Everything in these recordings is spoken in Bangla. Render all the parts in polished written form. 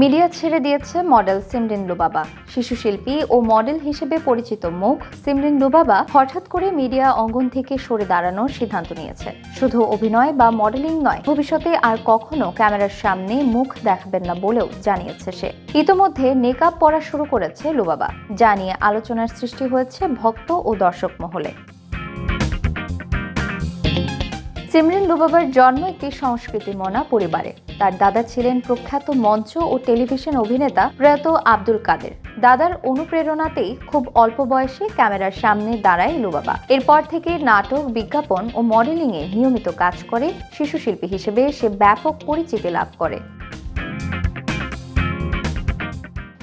মিডিয়া ছেড়ে দিয়েছে মডেল সিমরিন লুবাবা। শিশু শিল্পী ও মডেল হিসেবে পরিচিত মুখ সিমরিন লুবাবা হঠাৎ করে মিডিয়া অঙ্গন থেকে সরে দাঁড়ানোর সিদ্ধান্ত নিয়েছে। শুধু অভিনয় বা মডেলিং নয়, ভবিষ্যতে আর কখনো ক্যামেরার সামনে মুখ দেখাবেন না বলেও জানিয়েছে সে। ইতোমধ্যে নেকআপ পরা শুরু করেছে লুবাবা, যা নিয়ে আলোচনার সৃষ্টি হয়েছে ভক্ত ও দর্শক মহলে। সিমরিন লুবাবার জন্ম একটি সংস্কৃতিমনা পরিবারে। তার দাদা ছিলেন প্রখ্যাত মঞ্চ ও টেলিভিশন অভিনেতা প্রয়াত আব্দুল কাদের। দাদার অনুপ্রেরণাতেই খুব অল্প বয়সে ক্যামেরার সামনে দাঁড়ায় লুবাবা। এরপর থেকে নাটক, বিজ্ঞাপন ও মডেলিংয়ে নিয়মিত কাজ করে শিশু শিল্পী হিসেবে সে ব্যাপক পরিচিতি লাভ করে।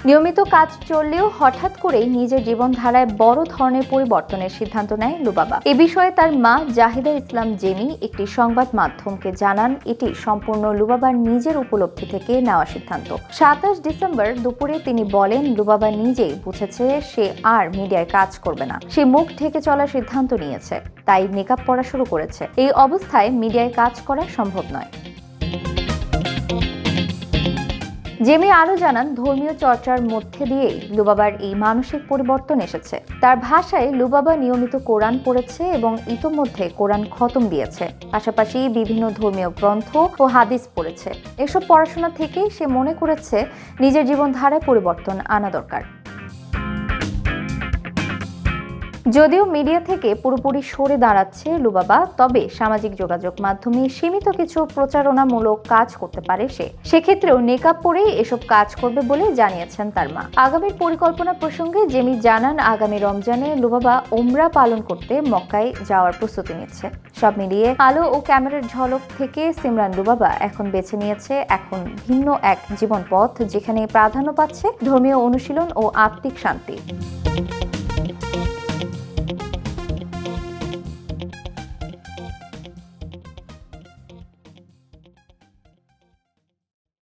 নিয়মিত কাজ চললেও হঠাৎ করেই নিজের জীবনধারায় বড় ধরনের পরিবর্তনের সিদ্ধান্ত নেয় লুবাবা। এ বিষয়ে তার মা জাহিদা ইসলাম জেমি একটি সংবাদ মাধ্যমকে জানান, এটি সম্পূর্ণ লুবাবার নিজের উপলব্ধি থেকে নেওয়া সিদ্ধান্ত। 27 ডিসেম্বর দুপুরে তিনি বলেন, লুবাবা নিজেই বুঝেছে সে আর মিডিয়ায় কাজ করবে না। সে মুখ ঢেকে চলার সিদ্ধান্ত নিয়েছে, তাই মেকআপ পরা শুরু করেছে। এই অবস্থায় মিডিয়ায় কাজ করা সম্ভব নয়। জেমি আরও জানান, ধর্মীয় চর্চার মধ্যে দিয়েই লুবাবার এই মানসিক পরিবর্তন এসেছে। তার ভাষায় লুবাবা নিয়মিত কোরআন পড়েছে এবং ইতোমধ্যে কোরআন খতম দিয়েছে। পাশাপাশি বিভিন্ন ধর্মীয় গ্রন্থ ও হাদিস পড়েছে। এসব পড়াশোনা থেকেই সে মনে করেছে নিজের জীবনধারায় পরিবর্তন আনা দরকার। যদিও মিডিয়া থেকে পুরোপুরি সরে দাঁড়াচ্ছে লুবাবা, তবে সামাজিক যোগাযোগ মাধ্যমে সীমিত কিছু প্রচারণামূলক কাজ করতে পারে সে। সেক্ষেত্রেও নেকআপ পরেই এসব কাজ করবে বলে জানিয়েছেন তার মা। আগামীর পরিকল্পনা প্রসঙ্গে জেমি জানান, আগামী রমজানে লুবাবা ওমরা পালন করতে মক্কায় যাওয়ার প্রস্তুতি নিচ্ছে। সব মিলিয়ে আলো ও ক্যামেরার ঝলক থেকে সিমরান লুবাবা এখন বেছে নিয়েছে ভিন্ন এক জীবন পথ, যেখানে প্রাধান্য পাচ্ছে ধর্মীয় অনুশীলন ও আত্মিক শান্তি।